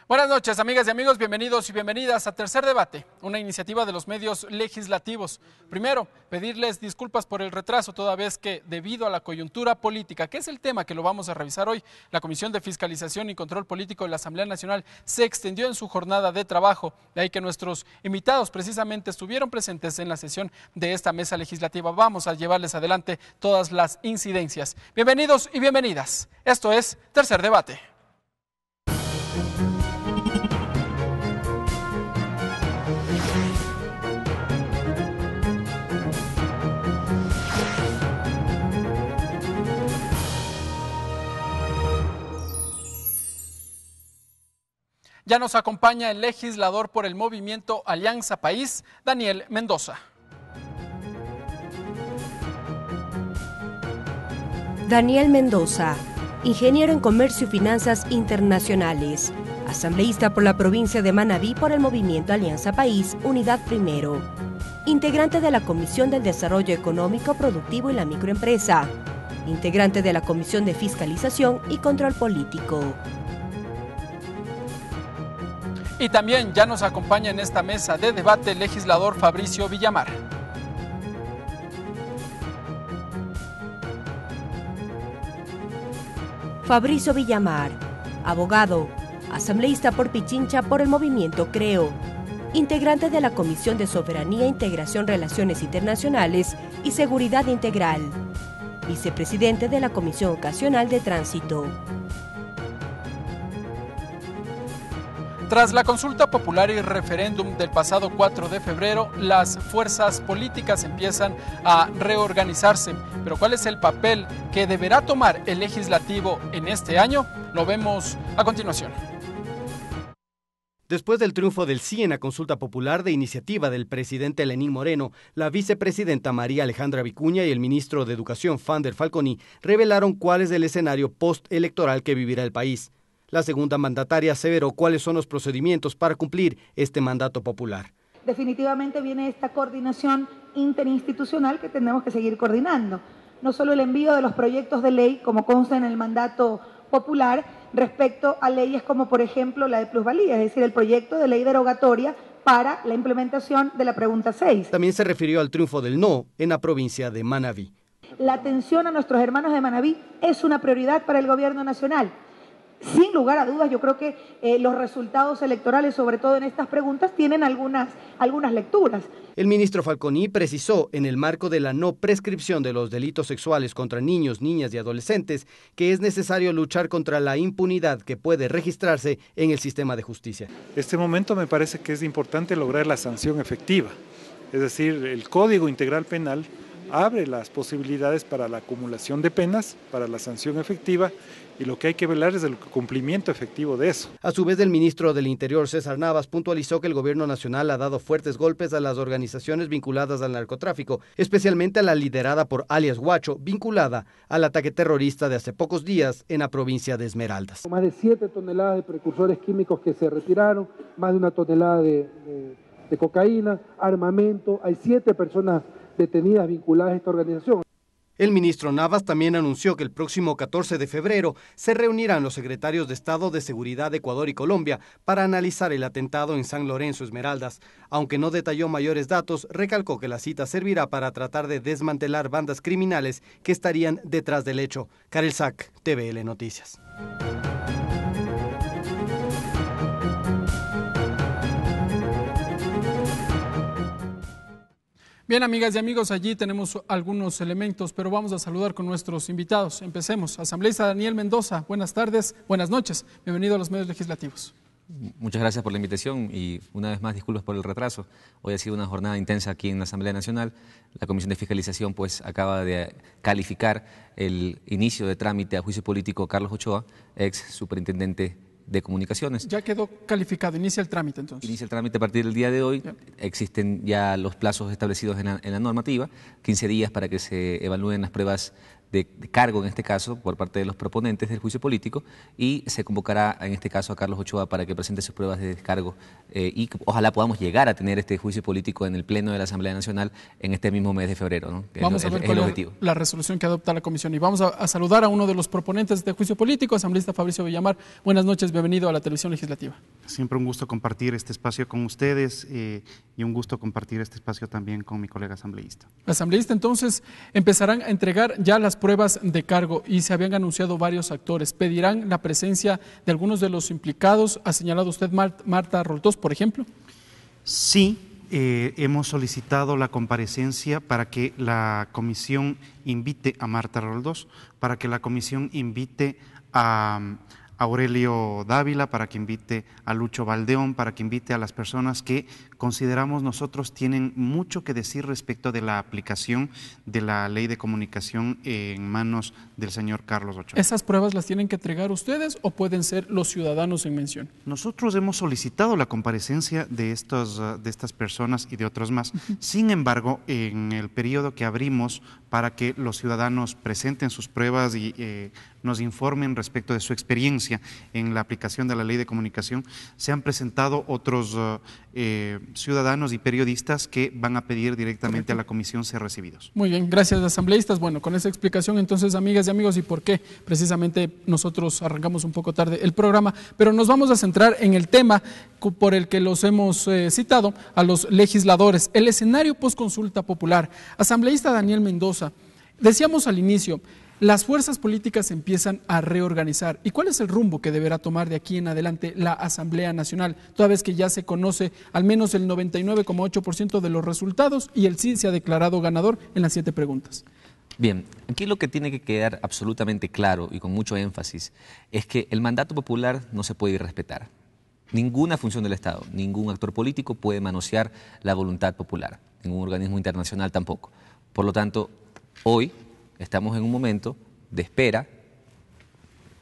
Buenas noches, amigas y amigos, bienvenidos y bienvenidas a Tercer Debate, una iniciativa de los medios legislativos. Primero, pedirles disculpas por el retraso, toda vez que debido a la coyuntura política, que es el tema que lo vamos a revisar hoy, la Comisión de Fiscalización y Control Político de la Asamblea Nacional se extendió en su jornada de trabajo, de ahí que nuestros invitados precisamente estuvieron presentes en la sesión de esta mesa legislativa. Vamos a llevarles adelante todas las incidencias. Bienvenidos y bienvenidas. Esto es Tercer Debate. Ya nos acompaña el legislador por el movimiento Alianza País, Daniel Mendoza. Daniel Mendoza, ingeniero en Comercio y Finanzas Internacionales, asambleísta por la provincia de Manabí por el movimiento Alianza País, Unidad Primero, integrante de la Comisión del Desarrollo Económico, Productivo y la Microempresa, integrante de la Comisión de Fiscalización y Control Político. Y también ya nos acompaña en esta mesa de debate el legislador Fabricio Villamar. Fabricio Villamar, abogado, asambleísta por Pichincha por el movimiento Creo, integrante de la Comisión de Soberanía, Integración, Relaciones Internacionales y Seguridad Integral, vicepresidente de la Comisión Ocasional de Tránsito. Tras la consulta popular y referéndum del pasado 4 de febrero, las fuerzas políticas empiezan a reorganizarse. Pero ¿cuál es el papel que deberá tomar el legislativo en este año? Lo vemos a continuación. Después del triunfo del sí en la consulta popular de iniciativa del presidente Lenín Moreno, la vicepresidenta María Alejandra Vicuña y el ministro de Educación, Fander Falconi, revelaron cuál es el escenario postelectoral que vivirá el país. La segunda mandataria aseveró cuáles son los procedimientos para cumplir este mandato popular. Definitivamente viene esta coordinación interinstitucional que tenemos que seguir coordinando. No solo el envío de los proyectos de ley, como consta en el mandato popular, respecto a leyes como, por ejemplo, la de plusvalía, es decir, el proyecto de ley derogatoria para la implementación de la pregunta 6. También se refirió al triunfo del no en la provincia de Manabí. La atención a nuestros hermanos de Manabí es una prioridad para el gobierno nacional. Sin lugar a dudas, yo creo que los resultados electorales, sobre todo en estas preguntas, tienen algunas lecturas. El ministro Falconi precisó, en el marco de la no prescripción de los delitos sexuales contra niños, niñas y adolescentes, que es necesario luchar contra la impunidad que puede registrarse en el sistema de justicia. Este momento me parece que es importante lograr la sanción efectiva, es decir, el Código Integral Penal abre las posibilidades para la acumulación de penas, para la sanción efectiva, y lo que hay que velar es el cumplimiento efectivo de eso. A su vez, el ministro del Interior, César Navas, puntualizó que el gobierno nacional ha dado fuertes golpes a las organizaciones vinculadas al narcotráfico, especialmente a la liderada por alias Guacho, vinculada al ataque terrorista de hace pocos días en la provincia de Esmeraldas. Más de 7 toneladas de precursores químicos que se retiraron, más de 1 tonelada de cocaína, armamento, hay 7 personas detenidas vinculadas a esta organización. El ministro Navas también anunció que el próximo 14 de febrero se reunirán los secretarios de Estado de Seguridad de Ecuador y Colombia para analizar el atentado en San Lorenzo, Esmeraldas. Aunque no detalló mayores datos, recalcó que la cita servirá para tratar de desmantelar bandas criminales que estarían detrás del hecho. Karel Sack, TVL Noticias. Bien, amigas y amigos, allí tenemos algunos elementos, pero vamos a saludar con nuestros invitados. Empecemos. Asambleísta Daniel Mendoza, buenas tardes, buenas noches. Bienvenido a los medios legislativos. Muchas gracias por la invitación y una vez más disculpas por el retraso. Hoy ha sido una jornada intensa aquí en la Asamblea Nacional. La Comisión de Fiscalización pues acaba de calificar el inicio de trámite a juicio político a Carlos Ochoa, ex superintendente de Comunicaciones. Ya quedó calificado, inicia el trámite entonces. Inicia el trámite a partir del día de hoy. Ya. Existen ya los plazos establecidos en la normativa, 15 días para que se evalúen las pruebas de cargo, en este caso, por parte de los proponentes del juicio político, y se convocará, en este caso, a Carlos Ochoa para que presente sus pruebas de descargo y ojalá podamos llegar a tener este juicio político en el Pleno de la Asamblea Nacional en este mismo mes de febrero, ¿no? Vamos a ver cuál es la resolución que adopta la Comisión. Y vamos a saludar a uno de los proponentes de juicio político, asambleísta Fabricio Villamar. Buenas noches, bienvenido a la Televisión Legislativa. Siempre un gusto compartir este espacio con ustedes y un gusto compartir este espacio también con mi colega asambleísta. Asambleísta, entonces empezarán a entregar ya las pruebas de cargo y se habían anunciado varios actores. ¿Pedirán la presencia de algunos de los implicados? ¿Ha señalado usted Marta Roldós, por ejemplo? Sí, hemos solicitado la comparecencia para que la comisión invite a Marta Roldós, para que la comisión invite a Aurelio Dávila, para que invite a Lucho Valdeón, para que invite a las personas que consideramos nosotros tienen mucho que decir respecto de la aplicación de la ley de comunicación en manos del señor Carlos Ochoa. ¿Esas pruebas las tienen que entregar ustedes o pueden ser los ciudadanos en mención? Nosotros hemos solicitado la comparecencia de estas personas y de otros más. Sin embargo, en el periodo que abrimos para que los ciudadanos presenten sus pruebas y nos informen respecto de su experiencia en la aplicación de la ley de comunicación, se han presentado otros ciudadanos y periodistas que van a pedir directamente a la comisión ser recibidos. Muy bien, gracias asambleístas. Bueno, con esa explicación entonces, amigas y amigos, y por qué precisamente nosotros arrancamos un poco tarde el programa, pero nos vamos a centrar en el tema por el que los hemos citado a los legisladores, el escenario postconsulta popular. Asambleísta Daniel Mendoza, decíamos al inicio, las fuerzas políticas empiezan a reorganizar. ¿Y cuál es el rumbo que deberá tomar de aquí en adelante la Asamblea Nacional, toda vez que ya se conoce al menos el 99,8% de los resultados y el sí se ha declarado ganador en las 7 preguntas? Bien, aquí lo que tiene que quedar absolutamente claro y con mucho énfasis es que el mandato popular no se puede irrespetar. Ninguna función del Estado, ningún actor político puede manosear la voluntad popular, ningún organismo internacional tampoco. Por lo tanto, hoy estamos en un momento de espera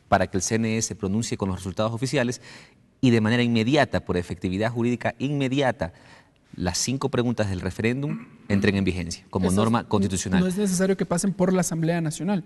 para que el CNE se pronuncie con los resultados oficiales y de manera inmediata, por efectividad jurídica inmediata, las 5 preguntas del referéndum entren en vigencia como norma constitucional. No es necesario que pasen por la Asamblea Nacional.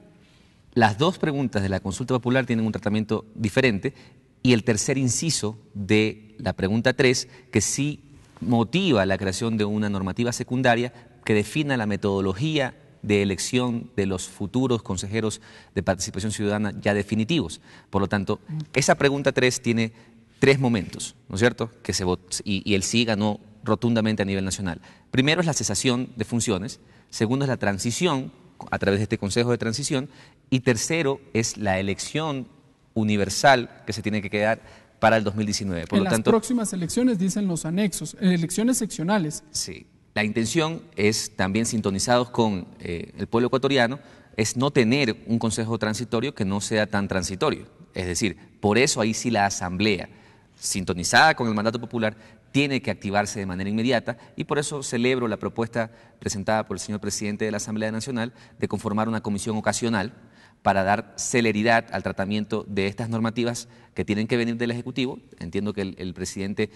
Las 2 preguntas de la consulta popular tienen un tratamiento diferente y el tercer inciso de la pregunta 3, que sí motiva la creación de una normativa secundaria que defina la metodología de elección de los futuros consejeros de participación ciudadana ya definitivos. Por lo tanto, esa pregunta 3 tiene 3 momentos, ¿no es cierto?, que se votó, y el sí ganó rotundamente a nivel nacional. Primero es la cesación de funciones, segundo es la transición a través de este Consejo de Transición y tercero es la elección universal que se tiene que quedar para el 2019. Por en lo las tanto, próximas elecciones, dicen los anexos, elecciones seccionales. Sí. La intención es, también sintonizados con el pueblo ecuatoriano, es no tener un consejo transitorio que no sea tan transitorio. Es decir, por eso ahí sí la Asamblea, sintonizada con el mandato popular, tiene que activarse de manera inmediata y por eso celebro la propuesta presentada por el señor presidente de la Asamblea Nacional de conformar una comisión ocasional para dar celeridad al tratamiento de estas normativas que tienen que venir del Ejecutivo. Entiendo que el presidente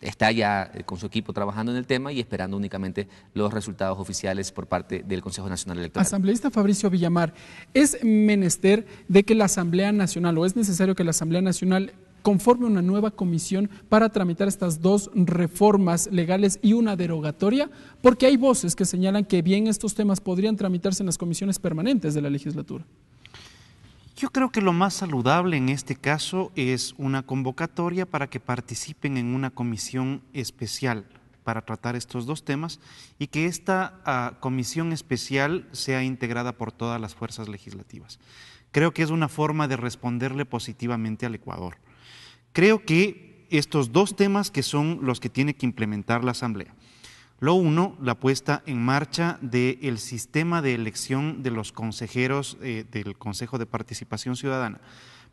está ya con su equipo trabajando en el tema y esperando únicamente los resultados oficiales por parte del Consejo Nacional Electoral. Asambleísta Fabricio Villamar, ¿es menester de que la Asamblea Nacional o es necesario que la Asamblea Nacional conforme una nueva comisión para tramitar estas 2 reformas legales y una derogatoria? Porque hay voces que señalan que bien estos temas podrían tramitarse en las comisiones permanentes de la legislatura. Yo creo que lo más saludable en este caso es una convocatoria para que participen en una comisión especial para tratar estos 2 temas y que esta comisión especial sea integrada por todas las fuerzas legislativas. Creo que es una forma de responderle positivamente al Ecuador. Creo que estos 2 temas que son los que tiene que implementar la Asamblea. Lo uno, la puesta en marcha del sistema de elección de los consejeros del Consejo de Participación Ciudadana.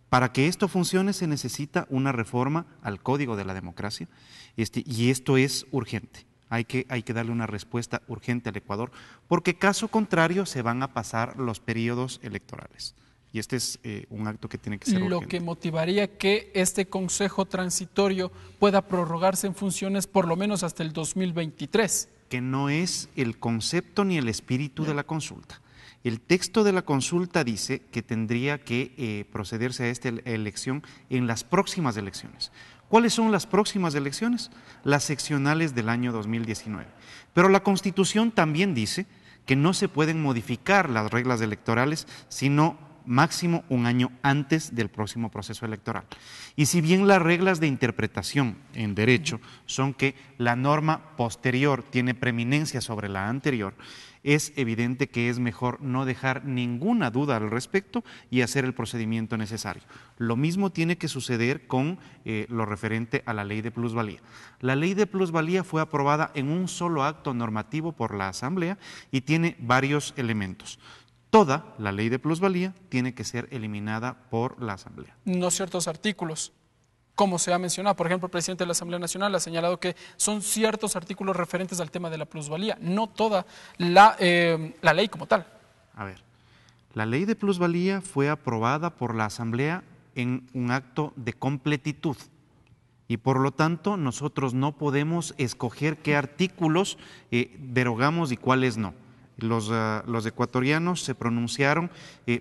Para que esto funcione se necesita una reforma al Código de la Democracia y esto es urgente. Hay que darle una respuesta urgente al Ecuador porque caso contrario se van a pasar los periodos electorales. Y este es un acto que tiene que ser urgente. Lo que motivaría que este consejo transitorio pueda prorrogarse en funciones por lo menos hasta el 2023. Que no es el concepto ni el espíritu de la consulta. El texto de la consulta dice que tendría que procederse a esta elección en las próximas elecciones. ¿Cuáles son las próximas elecciones? Las seccionales del año 2019. Pero la Constitución también dice que no se pueden modificar las reglas electorales, sino máximo un año antes del próximo proceso electoral. Y si bien las reglas de interpretación en derecho son que la norma posterior tiene preeminencia sobre la anterior, es evidente que es mejor no dejar ninguna duda al respecto y hacer el procedimiento necesario. Lo mismo tiene que suceder con lo referente a la ley de plusvalía. La ley de plusvalía fue aprobada en un solo acto normativo por la Asamblea y tiene varios elementos. Toda la ley de plusvalía tiene que ser eliminada por la Asamblea. No ciertos artículos, como se ha mencionado. Por ejemplo, el presidente de la Asamblea Nacional ha señalado que son ciertos artículos referentes al tema de la plusvalía, no toda la ley como tal. A ver, la ley de plusvalía fue aprobada por la Asamblea en un acto de completitud y por lo tanto nosotros no podemos escoger qué artículos derogamos y cuáles no. Los ecuatorianos se pronunciaron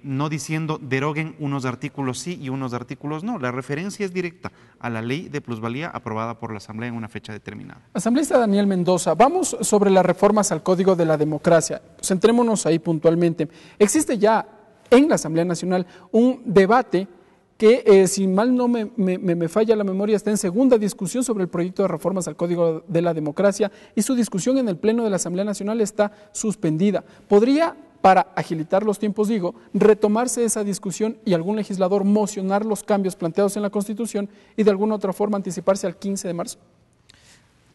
no diciendo deroguen unos artículos sí y unos artículos no. La referencia es directa a la ley de plusvalía aprobada por la Asamblea en una fecha determinada. Asambleísta Daniel Mendoza, vamos sobre las reformas al Código de la Democracia. Centrémonos ahí puntualmente. Existe ya en la Asamblea Nacional un debate que, si mal no me falla la memoria, está en segunda discusión sobre el proyecto de reformas al Código de la Democracia y su discusión en el Pleno de la Asamblea Nacional está suspendida. ¿Podría, para agilitar los tiempos, retomarse esa discusión y algún legislador mocionar los cambios planteados en la Constitución y de alguna otra forma anticiparse al 15 de marzo?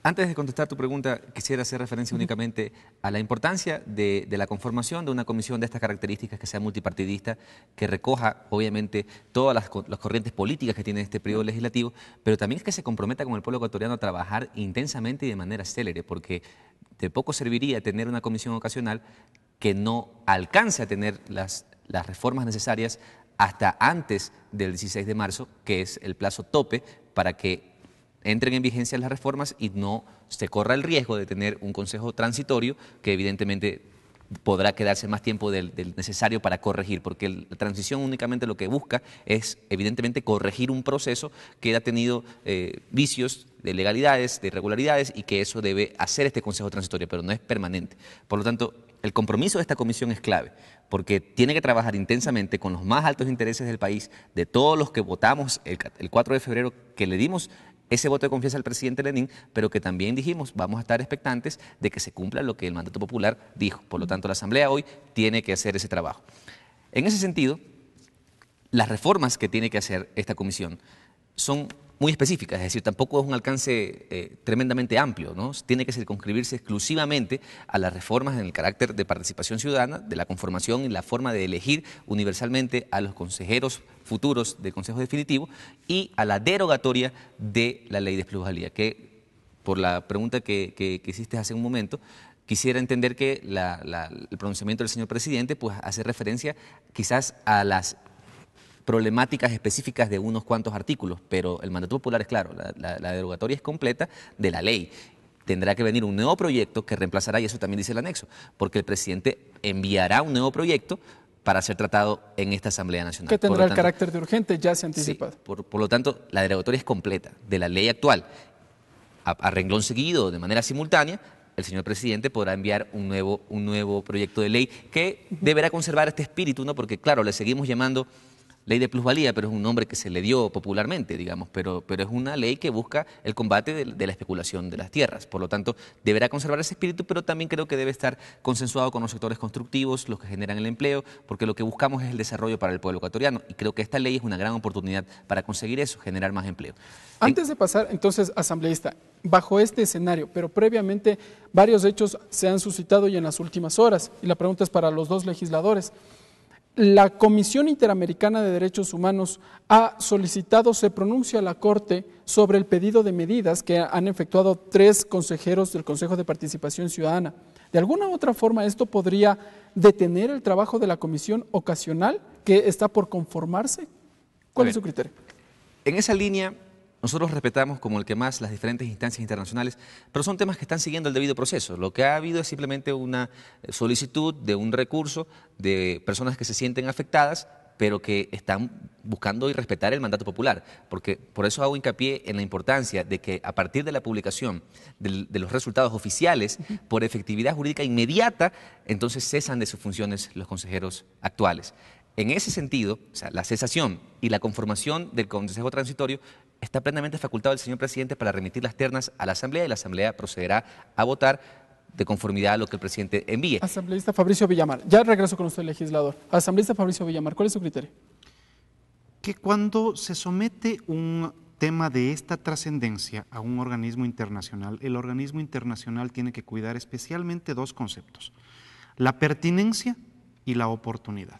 Antes de contestar tu pregunta, quisiera hacer referencia únicamente a la importancia de la conformación de una comisión de estas características, que sea multipartidista, que recoja, obviamente, todas las corrientes políticas que tiene este periodo legislativo, pero también es que se comprometa con el pueblo ecuatoriano a trabajar intensamente y de manera célere, porque de poco serviría tener una comisión ocasional que no alcance a tener las reformas necesarias hasta antes del 16 de marzo, que es el plazo tope para que entren en vigencia las reformas y no se corra el riesgo de tener un consejo transitorio que evidentemente podrá quedarse más tiempo del necesario para corregir, porque la transición únicamente lo que busca es evidentemente corregir un proceso que ha tenido vicios de legalidades, de irregularidades, y que eso debe hacer este consejo transitorio, pero no es permanente. Por lo tanto, el compromiso de esta comisión es clave, porque tiene que trabajar intensamente con los más altos intereses del país, de todos los que votamos el 4 de febrero, que le dimos ese voto de confianza al presidente Lenín, pero que también dijimos vamos a estar expectantes de que se cumpla lo que el mandato popular dijo. Por lo tanto, la Asamblea hoy tiene que hacer ese trabajo. En ese sentido, las reformas que tiene que hacer esta comisión son muy específicas, es decir, tampoco es un alcance tremendamente amplio, ¿no? Tiene que circunscribirse exclusivamente a las reformas en el carácter de participación ciudadana, de la conformación y la forma de elegir universalmente a los consejeros futuros del Consejo Definitivo y a la derogatoria de la ley de plusvalía, que por la pregunta que hiciste hace un momento, quisiera entender que el pronunciamiento del señor presidente pues hace referencia quizás a las problemáticas específicas de unos cuantos artículos, pero el mandato popular es claro, la derogatoria es completa de la ley. Tendrá que venir un nuevo proyecto que reemplazará, y eso también dice el anexo, porque el presidente enviará un nuevo proyecto para ser tratado en esta Asamblea Nacional. Que tendrá el carácter de urgente, ya se ha anticipado. Sí, por lo tanto, la derogatoria es completa de la ley actual. A renglón seguido, de manera simultánea, el señor presidente podrá enviar un nuevo proyecto de ley que deberá conservar este espíritu, ¿no? Porque, claro, le seguimos llamando ley de plusvalía, pero es un nombre que se le dio popularmente, digamos, pero es una ley que busca el combate de la especulación de las tierras. Por lo tanto, deberá conservar ese espíritu, pero también creo que debe estar consensuado con los sectores constructivos, los que generan el empleo, porque lo que buscamos es el desarrollo para el pueblo ecuatoriano, y creo que esta ley es una gran oportunidad para conseguir eso, generar más empleo. Antes de pasar, entonces, asambleísta, bajo este escenario, pero previamente varios hechos se han suscitado y en las últimas horas, y la pregunta es para los dos legisladores. La Comisión Interamericana de Derechos Humanos ha solicitado se pronuncie a la Corte sobre el pedido de medidas que han efectuado 3 consejeros del Consejo de Participación Ciudadana. ¿De alguna u otra forma esto podría detener el trabajo de la comisión ocasional que está por conformarse? ¿Cuál es su criterio? En esa línea, nosotros respetamos como el que más las diferentes instancias internacionales, pero son temas que están siguiendo el debido proceso. Lo que ha habido es simplemente una solicitud de un recurso de personas que se sienten afectadas, pero que están buscando y respetar el mandato popular, porque por eso hago hincapié en la importancia de que a partir de la publicación de los resultados oficiales, por efectividad jurídica inmediata, entonces cesan de sus funciones los consejeros actuales. en ese sentido, o sea, la cesación y la conformación del Consejo Transitorio está plenamente facultado el señor presidente para remitir las ternas a la Asamblea y la Asamblea procederá a votar de conformidad a lo que el presidente envíe. Asambleísta Fabricio Villamar, ya regreso con usted, legislador. Asambleísta Fabricio Villamar, ¿cuál es su criterio? Que cuando se somete un tema de esta trascendencia a un organismo internacional, el organismo internacional tiene que cuidar especialmente dos conceptos: la pertinencia y la oportunidad.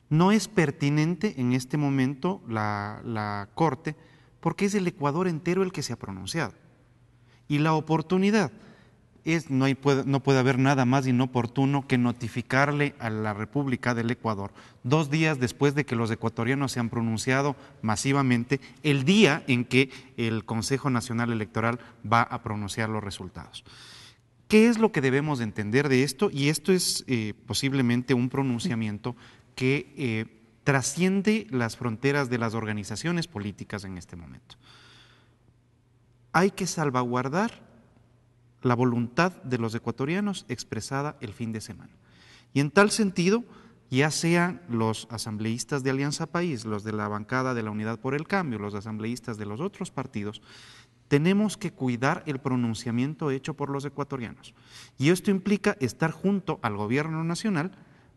No es pertinente en este momento la Corte porque es el Ecuador entero el que se ha pronunciado. Y la oportunidad no puede haber nada más inoportuno que notificarle a la República del Ecuador 2 días después de que los ecuatorianos se han pronunciado masivamente, el día en que el Consejo Nacional Electoral va a pronunciar los resultados. ¿Qué es lo que debemos entender de esto? Y esto es posiblemente un pronunciamiento que trasciende las fronteras de las organizaciones políticas en este momento. Hay que salvaguardar la voluntad de los ecuatorianos expresada el fin de semana. Y en tal sentido, ya sean los asambleístas de Alianza País, los de la bancada de la Unidad por el Cambio, los asambleístas de los otros partidos, tenemos que cuidar el pronunciamiento hecho por los ecuatorianos. Y esto implica estar junto al gobierno nacional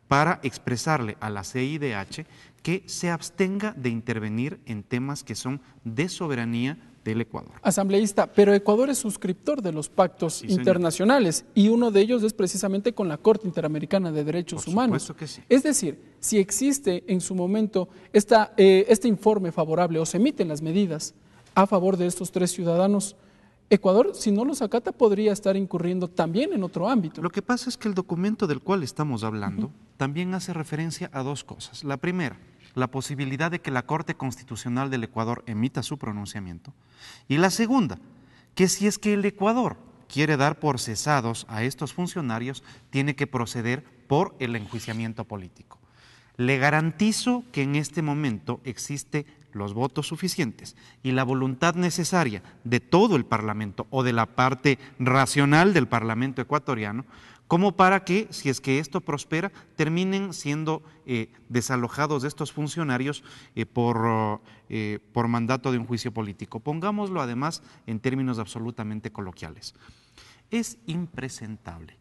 para expresarle a la CIDH que se abstenga de intervenir en temas que son de soberanía del Ecuador. Asambleísta, pero Ecuador es suscriptor de los pactos internacionales y uno de ellos es precisamente con la Corte Interamericana de Derechos Humanos. Por supuesto que sí. Es decir, si existe en su momento este informe favorable o se emiten las medidas a favor de estos 3 ciudadanos, Ecuador, si no los acata, podría estar incurriendo también en otro ámbito. Lo que pasa es que el documento del cual estamos hablando también hace referencia a 2 cosas. La primera, la posibilidad de que la Corte Constitucional del Ecuador emita su pronunciamiento. Y la segunda, que si es que el Ecuador quiere dar por cesados a estos funcionarios, tiene que proceder por el enjuiciamiento político. Le garantizo que en este momento existe los votos suficientes y la voluntad necesaria de todo el Parlamento o de la parte racional del Parlamento ecuatoriano como para que, si es que esto prospera, terminen siendo desalojados estos funcionarios por mandato de un juicio político. Pongámoslo además en términos absolutamente coloquiales. Es impresentable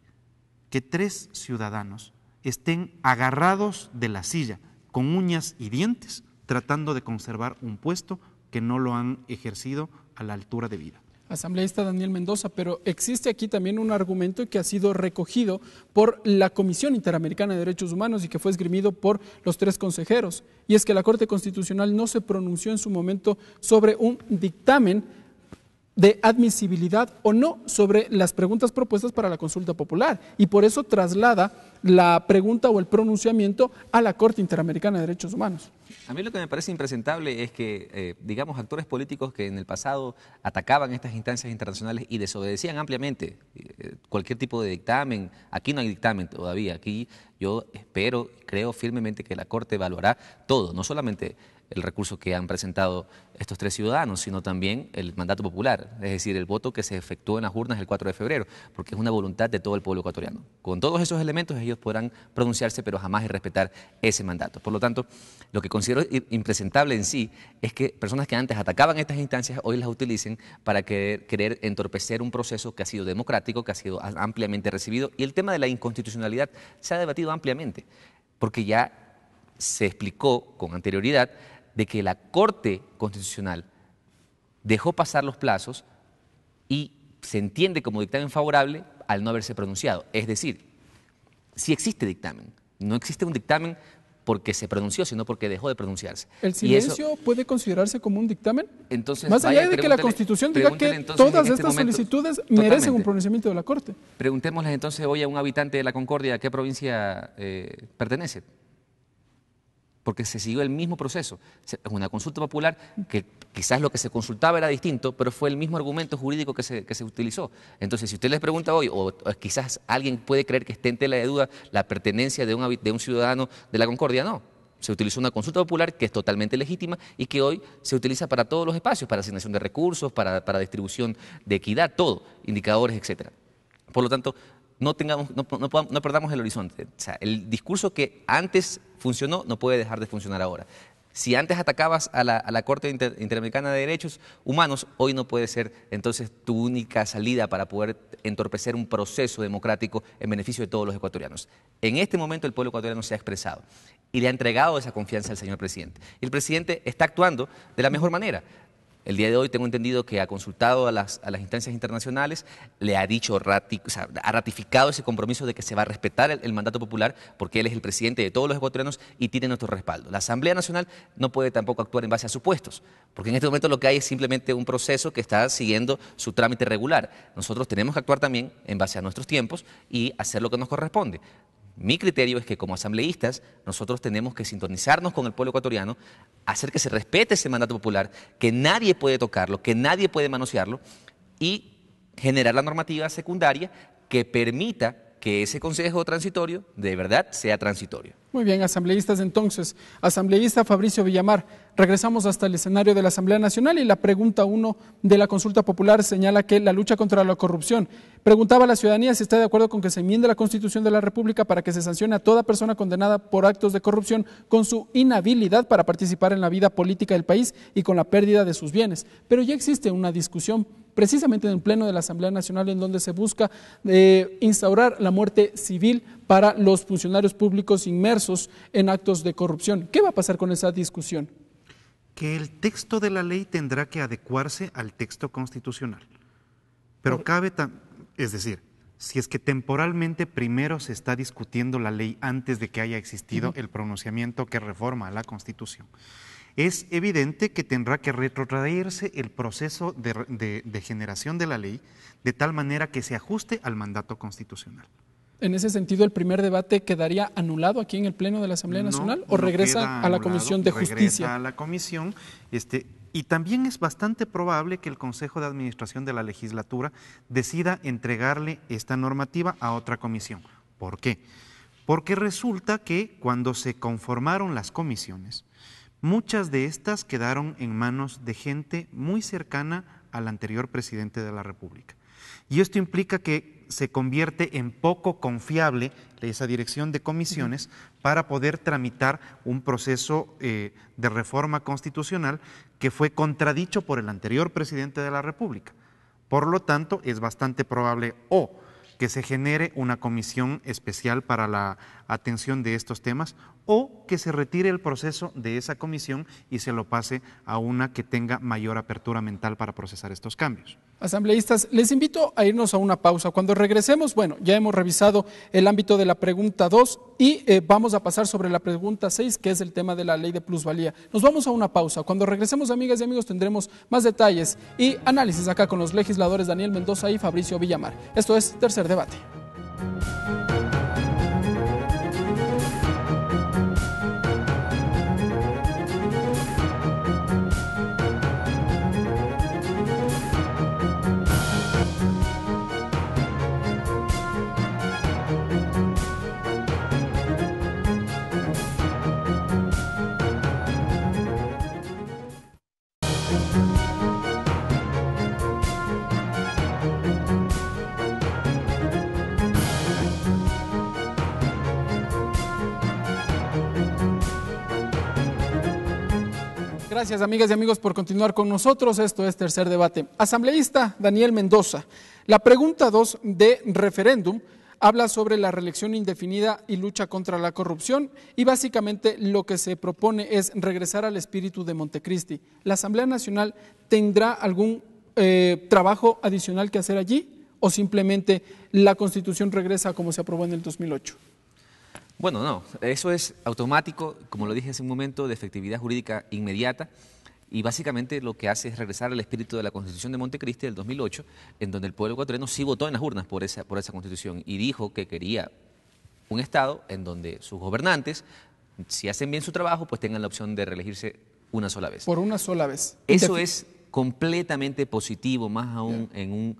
que 3 ciudadanos estén agarrados de la silla con uñas y dientes tratando de conservar un puesto que no lo han ejercido a la altura de vida. Asambleísta Daniel Mendoza, pero existe aquí también un argumento que ha sido recogido por la Comisión Interamericana de Derechos Humanos y que fue esgrimido por los 3 consejeros, y es que la Corte Constitucional no se pronunció en su momento sobre un dictamen de admisibilidad o no sobre las preguntas propuestas para la consulta popular, y por eso traslada la pregunta o el pronunciamiento a la Corte Interamericana de Derechos Humanos. A mí lo que me parece impresentable es que, digamos, actores políticos que en el pasado atacaban estas instancias internacionales y desobedecían ampliamente cualquier tipo de dictamen. Aquí no hay dictamen todavía. Aquí yo espero, creo firmemente que la Corte evaluará todo, no solamente el recurso que han presentado estos 3 ciudadanos, sino también el mandato popular, es decir, el voto que se efectuó en las urnas el 4 de febrero, porque es una voluntad de todo el pueblo ecuatoriano. Con todos esos elementos ellos podrán pronunciarse, pero jamás respetar ese mandato. Por lo tanto, lo que considero impresentable en sí es que personas que antes atacaban estas instancias hoy las utilicen para querer entorpecer un proceso que ha sido democrático, que ha sido ampliamente recibido, y el tema de la inconstitucionalidad se ha debatido ampliamente, porque ya se explicó con anterioridad de que la Corte Constitucional dejó pasar los plazos y se entiende como dictamen favorable al no haberse pronunciado. Es decir, sí existe dictamen, no existe un dictamen porque se pronunció, sino porque dejó de pronunciarse. ¿El silencio puede considerarse como un dictamen? Entonces, más allá de que la Constitución diga que todas estas solicitudes merecen un pronunciamiento de la Corte. Preguntémosles entonces hoy a un habitante de la Concordia a qué provincia pertenece. Porque se siguió el mismo proceso. Es una consulta popular que quizás lo que se consultaba era distinto, pero fue el mismo argumento jurídico que se utilizó. Entonces, si usted les pregunta hoy, o quizás alguien puede creer que esté en tela de duda la pertenencia de un ciudadano de la Concordia, no. Se utilizó una consulta popular que es totalmente legítima y que hoy se utiliza para todos los espacios, para asignación de recursos, para distribución de equidad, todo, indicadores, etcétera. Por lo tanto, no perdamos el horizonte. O sea, el discurso que antes funcionó no puede dejar de funcionar ahora. Si antes atacabas a la Corte Interamericana de Derechos Humanos, hoy no puede ser entonces tu única salida para poder entorpecer un proceso democrático en beneficio de todos los ecuatorianos. En este momento el pueblo ecuatoriano se ha expresado y le ha entregado esa confianza al señor presidente. Y el presidente está actuando de la mejor manera. El día de hoy tengo entendido que ha consultado a las instancias internacionales, le ha dicho, ha ratificado ese compromiso de que se va a respetar el mandato popular porque él es el presidente de todos los ecuatorianos y tiene nuestro respaldo. La Asamblea Nacional no puede tampoco actuar en base a supuestos, porque en este momento lo que hay es simplemente un proceso que está siguiendo su trámite regular. Nosotros tenemos que actuar también en base a nuestros tiempos y hacer lo que nos corresponde. Mi criterio es que como asambleístas nosotros tenemos que sintonizarnos con el pueblo ecuatoriano, hacer que se respete ese mandato popular, que nadie puede tocarlo, que nadie puede manosearlo y generar la normativa secundaria que permita que ese consejo transitorio de verdad sea transitorio. Muy bien, asambleístas entonces. Asambleísta Fabricio Villamar, regresamos hasta el escenario de la Asamblea Nacional y la pregunta 1 de la consulta popular señala que la lucha contra la corrupción. Preguntaba a la ciudadanía si está de acuerdo con que se enmiende la Constitución de la República para que se sancione a toda persona condenada por actos de corrupción con su inhabilidad para participar en la vida política del país y con la pérdida de sus bienes. Pero ya existe una discusión precisamente en el Pleno de la Asamblea Nacional en donde se busca instaurar la muerte civil para los funcionarios públicos inmersos en actos de corrupción. ¿Qué va a pasar con esa discusión? Que el texto de la ley tendrá que adecuarse al texto constitucional. Pero es decir, si es que temporalmente primero se está discutiendo la ley antes de que haya existido el pronunciamiento que reforma a la Constitución, es evidente que tendrá que retrotraerse el proceso de generación de la ley de tal manera que se ajuste al mandato constitucional. En ese sentido, ¿el primer debate quedaría anulado aquí en el Pleno de la Asamblea Nacional o regresa a la Comisión de Justicia? Regresa a la Comisión, y también es bastante probable que el Consejo de Administración de la Legislatura decida entregarle esta normativa a otra comisión. ¿Por qué? Porque resulta que cuando se conformaron las comisiones, muchas de estas quedaron en manos de gente muy cercana al anterior presidente de la República. Y esto implica que se convierte en poco confiable esa dirección de comisiones para poder tramitar un proceso de reforma constitucional que fue contradicho por el anterior presidente de la República. Por lo tanto, es bastante probable que se genere una comisión especial para la atención de estos temas o que se retire el proceso de esa comisión y se lo pase a una que tenga mayor apertura mental para procesar estos cambios. Asambleístas, les invito a irnos a una pausa. Cuando regresemos, ya hemos revisado el ámbito de la pregunta 2 y vamos a pasar sobre la pregunta 6, que es el tema de la ley de plusvalía. Nos vamos a una pausa. Cuando regresemos, amigas y amigos, tendremos más detalles y análisis acá con los legisladores Daniel Mendoza y Fabricio Villamar. Esto es Tercer Debate. Gracias, amigas y amigos, por continuar con nosotros. Esto es Tercer Debate. Asambleísta Daniel Mendoza, la pregunta 2 de referéndum habla sobre la reelección indefinida y lucha contra la corrupción y básicamente lo que se propone es regresar al espíritu de Montecristi. ¿La Asamblea Nacional tendrá algún trabajo adicional que hacer allí o simplemente la Constitución regresa como se aprobó en el 2008? Bueno, no, eso es automático, como lo dije hace un momento, de efectividad jurídica inmediata y básicamente lo que hace es regresar al espíritu de la Constitución de Montecristi del 2008, en donde el pueblo ecuatoriano sí votó en las urnas por esa Constitución y dijo que quería un Estado en donde sus gobernantes, si hacen bien su trabajo, pues tengan la opción de reelegirse una sola vez. Por una sola vez. Eso es completamente positivo, más aún en un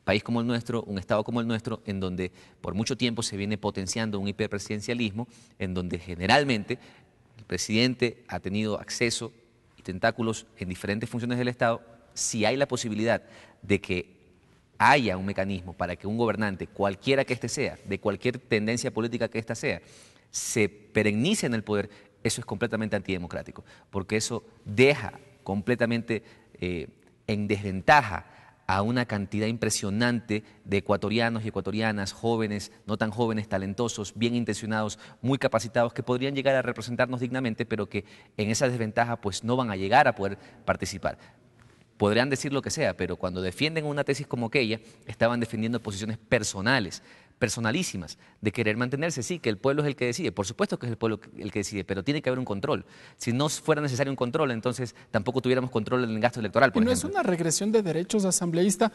país como el nuestro, un Estado como el nuestro, en donde por mucho tiempo se viene potenciando un hiperpresidencialismo, en donde generalmente el presidente ha tenido acceso y tentáculos en diferentes funciones del Estado. Si hay la posibilidad de que haya un mecanismo para que un gobernante, cualquiera que éste sea, de cualquier tendencia política que ésta sea, se perenice en el poder, eso es completamente antidemocrático, porque eso deja completamente en desventaja a una cantidad impresionante de ecuatorianos y ecuatorianas, jóvenes, no tan jóvenes, talentosos, bien intencionados, muy capacitados, que podrían llegar a representarnos dignamente, pero que en esa desventaja pues no van a llegar a poder participar. Podrían decir lo que sea, pero cuando defienden una tesis como aquella, estaban defendiendo posiciones personales, personalísimas, de querer mantenerse, sí, que el pueblo es el que decide, por supuesto que es el pueblo el que decide, pero tiene que haber un control. Si no fuera necesario un control, entonces tampoco tuviéramos control en el gasto electoral, por ejemplo. ¿No es una regresión de derechos, asambleísta?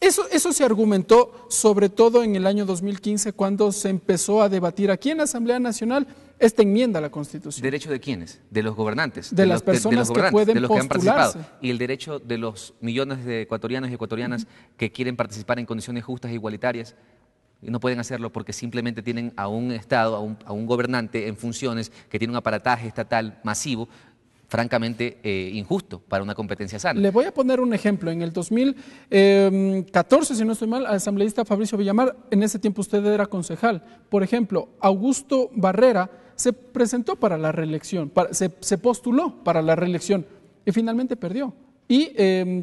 Eso se argumentó sobre todo en el año 2015, cuando se empezó a debatir aquí en la Asamblea Nacional esta enmienda a la Constitución. ¿Derecho de quiénes? De los gobernantes. De las personas que pueden de los que han participado. postularse. Y el derecho de los millones de ecuatorianos y ecuatorianas que quieren participar en condiciones justas e igualitarias. Y no pueden hacerlo porque simplemente tienen a un Estado, a un gobernante en funciones que tiene un aparataje estatal masivo, francamente injusto para una competencia sana. Le voy a poner un ejemplo. En el 2014, si no estoy mal, asambleísta Fabricio Villamar, en ese tiempo usted era concejal. Por ejemplo, Augusto Barrera se presentó para la reelección, se postuló para la reelección y finalmente perdió. Y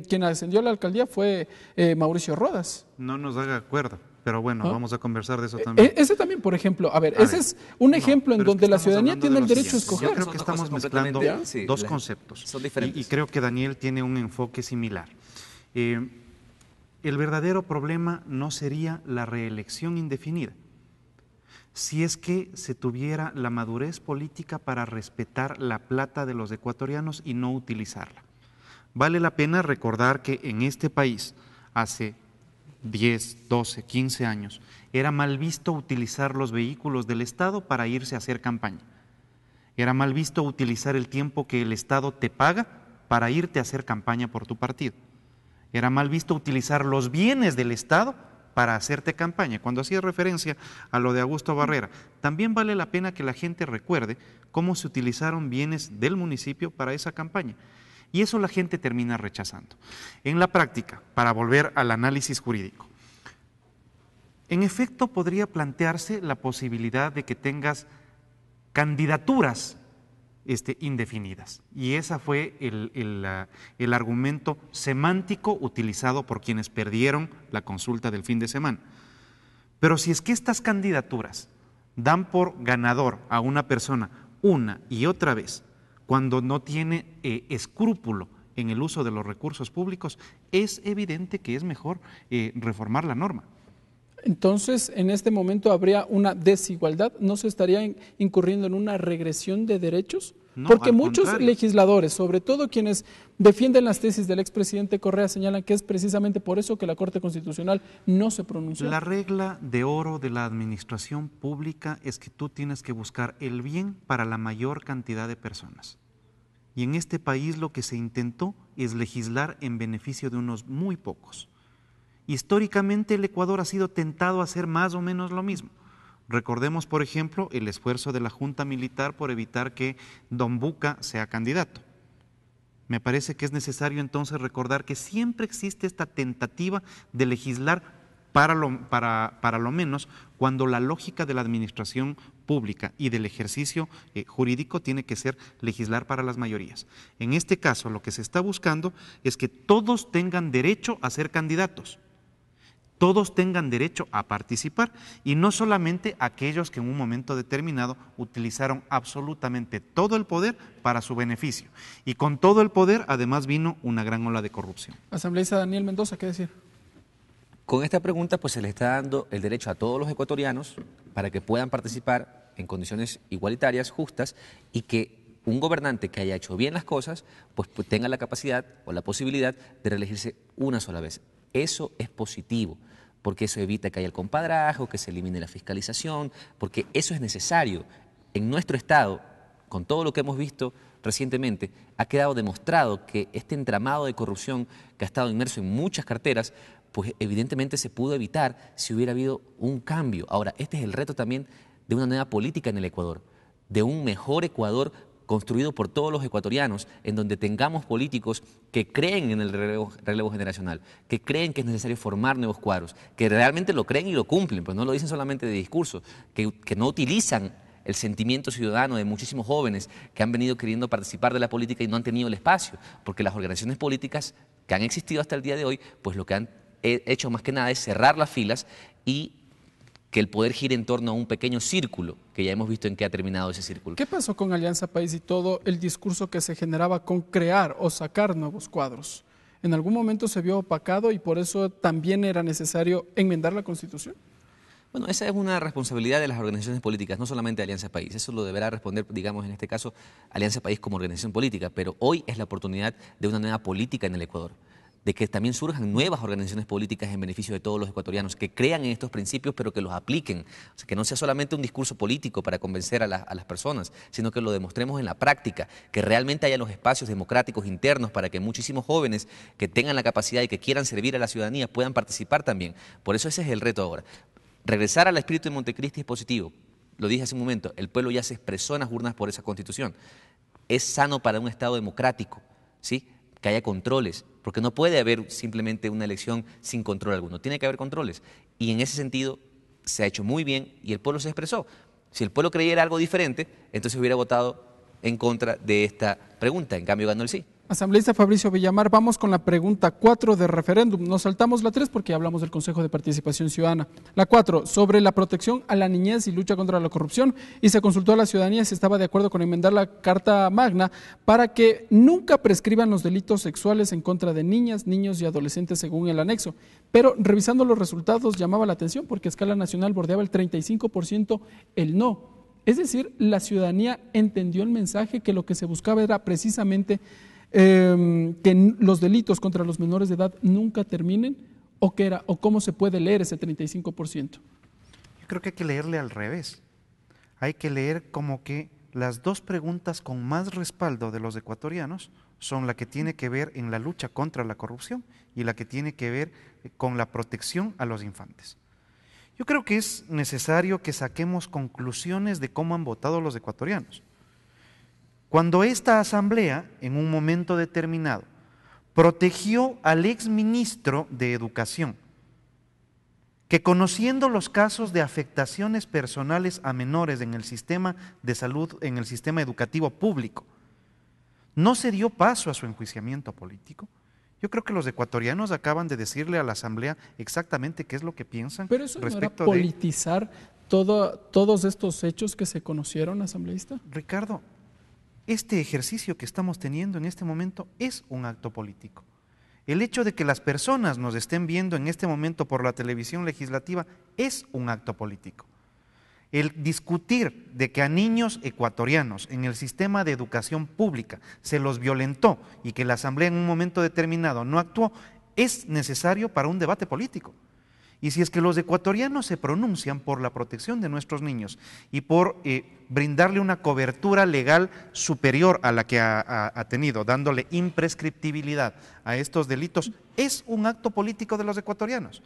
quien ascendió a la alcaldía fue Mauricio Rodas. No nos haga acuerdo. Pero bueno, vamos a conversar de eso también. Ese también, por ejemplo, ese es un ejemplo en donde la ciudadanía tiene el derecho a escoger. Yo creo que estamos mezclando dos conceptos. Son diferentes. Y creo que Daniel tiene un enfoque similar. El verdadero problema no sería la reelección indefinida, si es que se tuviera la madurez política para respetar la plata de los ecuatorianos y no utilizarla. Vale la pena recordar que en este país, hace 10, 12, 15 años, era mal visto utilizar los vehículos del Estado para irse a hacer campaña. Era mal visto utilizar el tiempo que el Estado te paga para irte a hacer campaña por tu partido. Era mal visto utilizar los bienes del Estado para hacerte campaña. Cuando hacía referencia a lo de Augusto Barrera, también vale la pena que la gente recuerde cómo se utilizaron bienes del municipio para esa campaña. Y eso la gente termina rechazando. En la práctica, para volver al análisis jurídico, en efecto podría plantearse la posibilidad de que tengas candidaturas indefinidas. Y ese fue el argumento semántico utilizado por quienes perdieron la consulta del fin de semana. Pero si es que estas candidaturas dan por ganador a una persona una y otra vez, cuando no tiene escrúpulo en el uso de los recursos públicos, es evidente que es mejor reformar la norma. Entonces, en este momento habría una desigualdad, ¿no se estaría incurriendo en una regresión de derechos? No, porque al muchos contrario. Legisladores, sobre todo quienes defienden las tesis del expresidente Correa, señalan que es precisamente por eso que la Corte Constitucional no se pronunció. La regla de oro de la administración pública es que tú tienes que buscar el bien para la mayor cantidad de personas. Y en este país lo que se intentó es legislar en beneficio de unos muy pocos. Históricamente el Ecuador ha sido tentado a hacer más o menos lo mismo. Recordemos, por ejemplo, el esfuerzo de la Junta Militar por evitar que Don Buca sea candidato. Me parece que es necesario entonces recordar que siempre existe esta tentativa de legislar para lo menos cuando la lógica de la administración pública y del ejercicio jurídico tiene que ser legislar para las mayorías. En este caso, lo que se está buscando es que todos tengan derecho a ser candidatos. Todos tengan derecho a participar y no solamente aquellos que en un momento determinado utilizaron absolutamente todo el poder para su beneficio. Y con todo el poder además vino una gran ola de corrupción. Asambleísta Daniel Mendoza, ¿qué decir? Con esta pregunta pues se le está dando el derecho a todos los ecuatorianos para que puedan participar en condiciones igualitarias, justas, y que un gobernante que haya hecho bien las cosas pues tenga la capacidad o la posibilidad de reelegirse una sola vez. Eso es positivo, porque eso evita que haya el compadrajo, que se elimine la fiscalización, porque eso es necesario. En nuestro Estado, con todo lo que hemos visto recientemente, ha quedado demostrado que este entramado de corrupción que ha estado inmerso en muchas carteras, pues evidentemente se pudo evitar si hubiera habido un cambio. Ahora, este es el reto también de una nueva política en el Ecuador, de un mejor Ecuador construido por todos los ecuatorianos, en donde tengamos políticos que creen en el relevo generacional, que creen que es necesario formar nuevos cuadros, que realmente lo creen y lo cumplen, pues no lo dicen solamente de discurso, que no utilizan el sentimiento ciudadano de muchísimos jóvenes que han venido queriendo participar de la política y no han tenido el espacio, porque las organizaciones políticas que han existido hasta el día de hoy, pues lo que han hecho más que nada es cerrar las filas y que el poder gire en torno a un pequeño círculo, que ya hemos visto en qué ha terminado ese círculo. ¿Qué pasó con Alianza País y todo el discurso que se generaba con crear o sacar nuevos cuadros? ¿En algún momento se vio opacado y por eso también era necesario enmendar la Constitución? Bueno, esa es una responsabilidad de las organizaciones políticas, no solamente de Alianza País. Eso lo deberá responder, digamos, en este caso, Alianza País como organización política. Pero hoy es la oportunidad de una nueva política en el Ecuador, de que también surjan nuevas organizaciones políticas en beneficio de todos los ecuatorianos, que crean en estos principios, pero que los apliquen. O sea, que no sea solamente un discurso político para convencer a las personas, sino que lo demostremos en la práctica, que realmente haya los espacios democráticos internos para que muchísimos jóvenes que tengan la capacidad y que quieran servir a la ciudadanía puedan participar también. Por eso ese es el reto ahora. Regresar al espíritu de Montecristi es positivo. Lo dije hace un momento, el pueblo ya se expresó en las urnas por esa Constitución. Es sano para un Estado democrático, ¿sí?, que haya controles, porque no puede haber simplemente una elección sin control alguno. Tiene que haber controles. Y en ese sentido se ha hecho muy bien y el pueblo se expresó. Si el pueblo creyera algo diferente, entonces hubiera votado en contra de esta pregunta. En cambio, ganó el sí. Asambleísta Fabricio Villamar, vamos con la pregunta 4 de referéndum. Nos saltamos la 3 porque hablamos del Consejo de Participación Ciudadana. La 4, sobre la protección a la niñez y lucha contra la corrupción, y se consultó a la ciudadanía si estaba de acuerdo con enmendar la Carta Magna para que nunca prescriban los delitos sexuales en contra de niñas, niños y adolescentes según el anexo. Pero revisando los resultados llamaba la atención porque a escala nacional bordeaba el 35% el no. Es decir, la ciudadanía entendió el mensaje que lo que se buscaba era precisamente que los delitos contra los menores de edad nunca terminen, o cómo se puede leer ese 35%. Yo creo que hay que leerle al revés. Hay que leer como que las dos preguntas con más respaldo de los ecuatorianos son la que tiene que ver en la lucha contra la corrupción y la que tiene que ver con la protección a los infantes. Yo creo que es necesario que saquemos conclusiones de cómo han votado los ecuatorianos. Cuando esta asamblea, en un momento determinado, protegió al exministro de Educación, que conociendo los casos de afectaciones personales a menores en el sistema de salud, en el sistema educativo público, no se dio paso a su enjuiciamiento político. Yo creo que los ecuatorianos acaban de decirle a la asamblea exactamente qué es lo que piensan. Pero eso respecto no era politizar todos estos hechos que se conocieron, asambleísta. Ricardo, este ejercicio que estamos teniendo en este momento es un acto político. El hecho de que las personas nos estén viendo en este momento por la televisión legislativa es un acto político. El discutir de que a niños ecuatorianos en el sistema de educación pública se los violentó y que la asamblea en un momento determinado no actuó, es necesario para un debate político. Y si es que los ecuatorianos se pronuncian por la protección de nuestros niños y por brindarle una cobertura legal superior a la que ha tenido, dándole imprescriptibilidad a estos delitos, es un acto político de los ecuatorianos.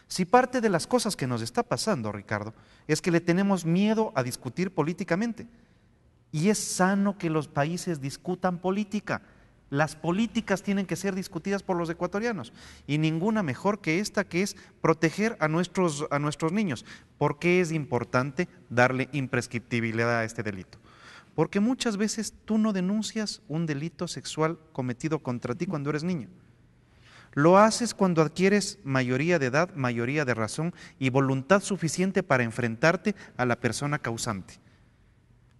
Si parte de las cosas que nos está pasando, Ricardo, es que le tenemos miedo a discutir políticamente, y es sano que los países discutan política. Las políticas tienen que ser discutidas por los ecuatorianos y ninguna mejor que esta, que es proteger a nuestros niños. ¿Por qué es importante darle imprescriptibilidad a este delito? Porque muchas veces tú no denuncias un delito sexual cometido contra ti cuando eres niño. Lo haces cuando adquieres mayoría de edad, mayoría de razón y voluntad suficiente para enfrentarte a la persona causante.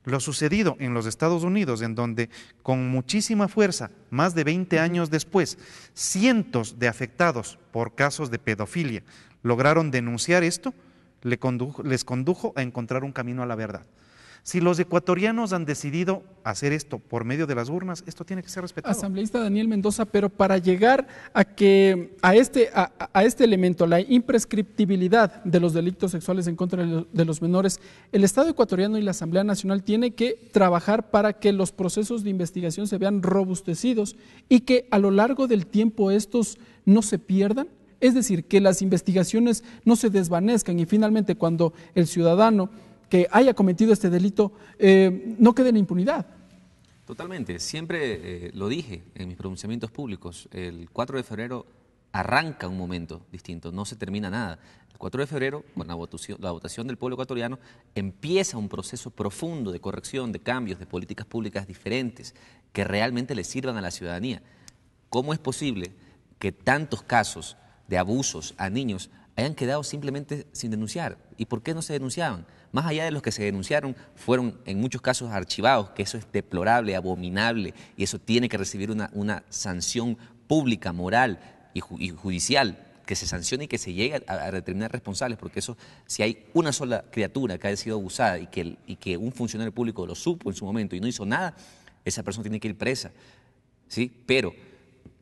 Lo sucedido en los Estados Unidos, en donde con muchísima fuerza, más de 20 años después, cientos de afectados por casos de pedofilia lograron denunciar esto, les condujo a encontrar un camino a la verdad. Si los ecuatorianos han decidido hacer esto por medio de las urnas, esto tiene que ser respetado. Asambleísta Daniel Mendoza, pero para llegar a este elemento, la imprescriptibilidad de los delitos sexuales en contra de los menores, el Estado ecuatoriano y la Asamblea Nacional tiene que trabajar para que los procesos de investigación se vean robustecidos y que a lo largo del tiempo estos no se pierdan. Es decir, que las investigaciones no se desvanezcan y finalmente cuando el ciudadano que haya cometido este delito no quede en impunidad. Totalmente. Siempre lo dije en mis pronunciamientos públicos. El 4 de febrero arranca un momento distinto, no se termina nada. El 4 de febrero, con la votación del pueblo ecuatoriano, empieza un proceso profundo de corrección, de cambios, de políticas públicas diferentes que realmente le sirvan a la ciudadanía. ¿Cómo es posible que tantos casos de abusos a niños hayan quedado simplemente sin denunciar? ¿Y por qué no se denunciaban? Más allá de los que se denunciaron, fueron en muchos casos archivados, que eso es deplorable, abominable, y eso tiene que recibir una sanción pública, moral y judicial, que se sancione y que se llegue a determinar responsables, porque eso, si hay una sola criatura que haya sido abusada y que un funcionario público lo supo en su momento y no hizo nada, esa persona tiene que ir presa, ¿sí? Pero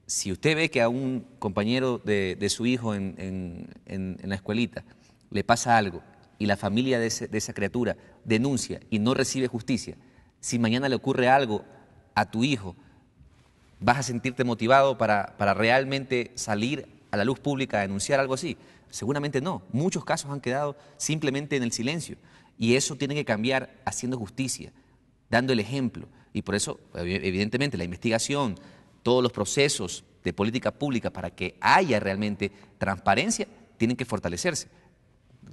si usted ve que a un compañero de su hijo en la escuelita le pasa algo y la familia de esa criatura denuncia y no recibe justicia, si mañana le ocurre algo a tu hijo, ¿vas a sentirte motivado para realmente salir a la luz pública a denunciar algo así? Seguramente no. Muchos casos han quedado simplemente en el silencio y eso tiene que cambiar haciendo justicia, dando el ejemplo. Y por eso, evidentemente, la investigación, todos los procesos de política pública para que haya realmente transparencia tienen que fortalecerse.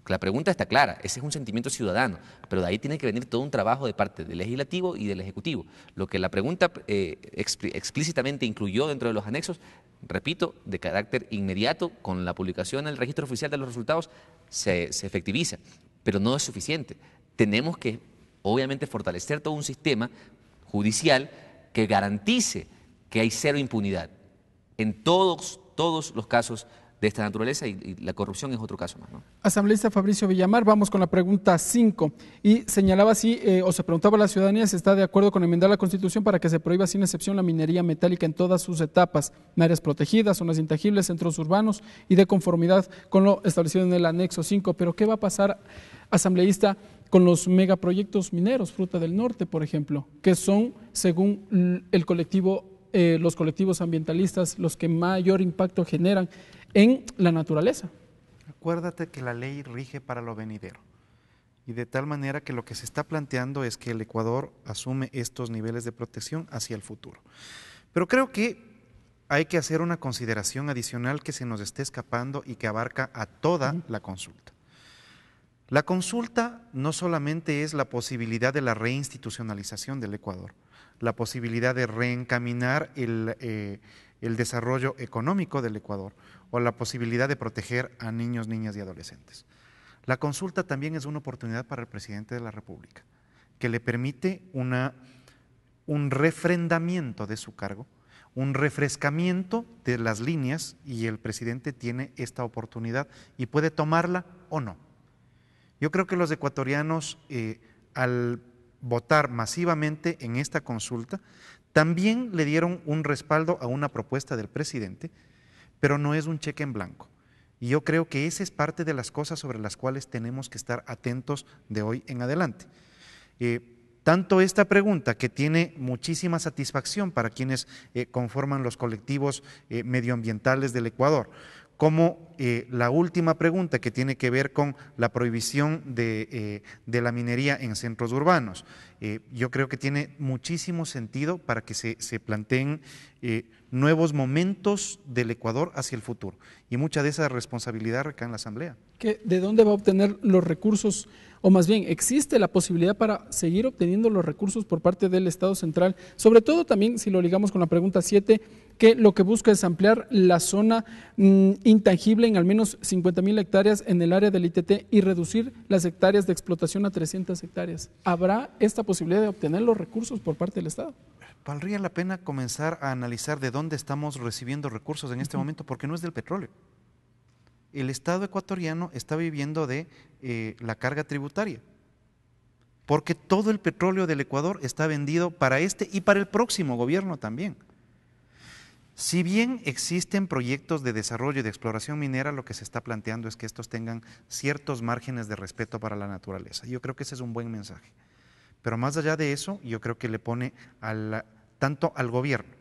La pregunta está clara, ese es un sentimiento ciudadano, pero de ahí tiene que venir todo un trabajo de parte del legislativo y del ejecutivo. Lo que la pregunta explícitamente incluyó dentro de los anexos, repito, de carácter inmediato, con la publicación en el registro oficial de los resultados, se efectiviza, pero no es suficiente. Tenemos que, obviamente, fortalecer todo un sistema judicial que garantice que hay cero impunidad en todos los casos de esta naturaleza y la corrupción es otro caso más, ¿no? Asambleísta Fabricio Villamar, vamos con la pregunta 5 y señalaba así, o se preguntaba a la ciudadanía si está de acuerdo con enmendar la Constitución para que se prohíba sin excepción la minería metálica en todas sus etapas, en áreas protegidas, zonas intangibles, centros urbanos y de conformidad con lo establecido en el anexo 5. Pero ¿qué va a pasar, asambleísta, con los megaproyectos mineros, Fruta del Norte, por ejemplo, que son, según el colectivo, los colectivos ambientalistas, los que mayor impacto generan en la naturaleza? Acuérdate que la ley rige para lo venidero y de tal manera que lo que se está planteando es que el Ecuador asume estos niveles de protección hacia el futuro. Pero creo que hay que hacer una consideración adicional que se nos esté escapando y que abarca a toda la consulta. La consulta no solamente es la posibilidad de la reinstitucionalización del Ecuador, la posibilidad de reencaminar el desarrollo económico del Ecuador o la posibilidad de proteger a niños, niñas y adolescentes. La consulta también es una oportunidad para el presidente de la República, que le permite un refrendamiento de su cargo, un refrescamiento de las líneas y el presidente tiene esta oportunidad y puede tomarla o no. Yo creo que los ecuatorianos, al votar masivamente en esta consulta, también le dieron un respaldo a una propuesta del presidente, pero no es un cheque en blanco. Y yo creo que esa es parte de las cosas sobre las cuales tenemos que estar atentos de hoy en adelante. Tanto esta pregunta, que tiene muchísima satisfacción para quienes conforman los colectivos medioambientales del Ecuador, como la última pregunta que tiene que ver con la prohibición de la minería en centros urbanos. Yo creo que tiene muchísimo sentido para que se planteen nuevos momentos del Ecuador hacia el futuro. Y mucha de esa responsabilidad recae en la Asamblea. ¿De dónde va a obtener los recursos? O más bien, ¿existe la posibilidad para seguir obteniendo los recursos por parte del Estado central? Sobre todo también, si lo ligamos con la pregunta 7, que lo que busca es ampliar la zona intangible en al menos 50,000 hectáreas en el área del ITT y reducir las hectáreas de explotación a 300 hectáreas. ¿Habrá esta posibilidad de obtener los recursos por parte del Estado? Valdría la pena comenzar a analizar de dónde estamos recibiendo recursos en este momento, porque no es del petróleo. El Estado ecuatoriano está viviendo de la carga tributaria, porque todo el petróleo del Ecuador está vendido para este y para el próximo gobierno también. Si bien existen proyectos de desarrollo y de exploración minera, lo que se está planteando es que estos tengan ciertos márgenes de respeto para la naturaleza. Yo creo que ese es un buen mensaje. Pero más allá de eso, yo creo que le pone tanto al gobierno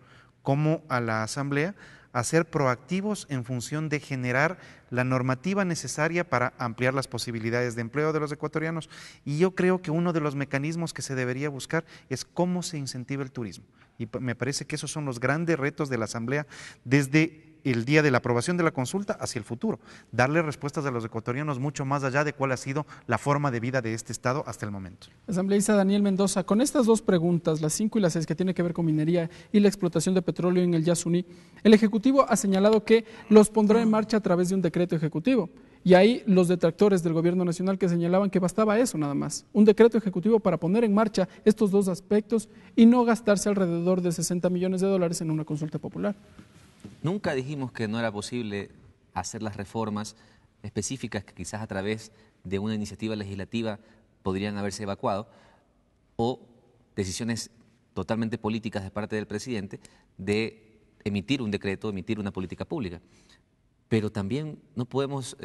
como a la Asamblea a ser proactivos en función de generar la normativa necesaria para ampliar las posibilidades de empleo de los ecuatorianos. Y yo creo que uno de los mecanismos que se debería buscar es cómo se incentiva el turismo. Y me parece que esos son los grandes retos de la Asamblea desde el día de la aprobación de la consulta hacia el futuro. Darle respuestas a los ecuatorianos mucho más allá de cuál ha sido la forma de vida de este Estado hasta el momento. Asambleísta Daniel Mendoza, con estas dos preguntas, las 5 y las 6, que tiene que ver con minería y la explotación de petróleo en el Yasuní, el Ejecutivo ha señalado que los pondrá en marcha a través de un decreto ejecutivo. Y hay los detractores del gobierno nacional que señalaban que bastaba eso nada más, un decreto ejecutivo para poner en marcha estos dos aspectos y no gastarse alrededor de $60 millones en una consulta popular. Nunca dijimos que no era posible hacer las reformas específicas que quizás a través de una iniciativa legislativa podrían haberse evacuado, o decisiones totalmente políticas de parte del presidente de emitir un decreto, emitir una política pública. Pero también no podemos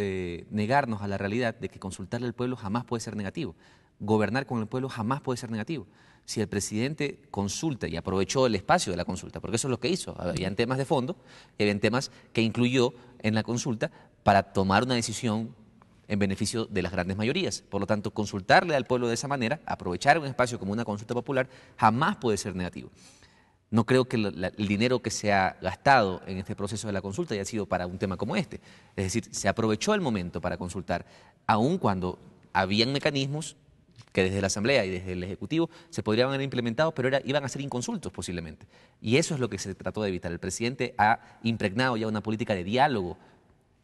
negarnos a la realidad de que consultarle al pueblo jamás puede ser negativo. Gobernar con el pueblo jamás puede ser negativo. Si el presidente consulta y aprovechó el espacio de la consulta, porque eso es lo que hizo, habían temas de fondo, habían temas que incluyó en la consulta para tomar una decisión en beneficio de las grandes mayorías. Por lo tanto, consultarle al pueblo de esa manera, aprovechar un espacio como una consulta popular, jamás puede ser negativo. No creo que el dinero que se ha gastado en este proceso de la consulta haya sido para un tema como este. Es decir, se aprovechó el momento para consultar, aun cuando habían mecanismos que desde la Asamblea y desde el Ejecutivo se podrían haber implementado, pero iban a ser inconsultos posiblemente. Y eso es lo que se trató de evitar. El presidente ha impregnado ya una política de diálogo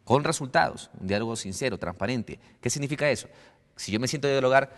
con resultados, un diálogo sincero, transparente. ¿Qué significa eso? Si yo me siento a dialogar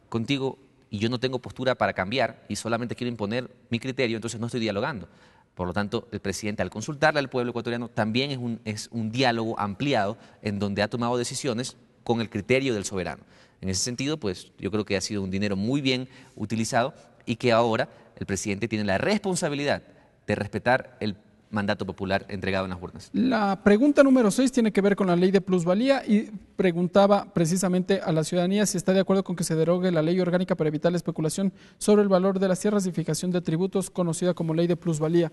contigo y yo no tengo postura para cambiar y solamente quiero imponer mi criterio, entonces no estoy dialogando. Por lo tanto, el presidente, al consultarle al pueblo ecuatoriano, también es un diálogo ampliado en donde ha tomado decisiones con el criterio del soberano. En ese sentido, pues yo creo que ha sido un dinero muy bien utilizado y que ahora el presidente tiene la responsabilidad de respetar el mandato popular entregado en las urnas. La pregunta número 6 tiene que ver con la ley de plusvalía y preguntaba precisamente a la ciudadanía si está de acuerdo con que se derogue la ley orgánica para evitar la especulación sobre el valor de las tierras y fijación de tributos, conocida como ley de plusvalía.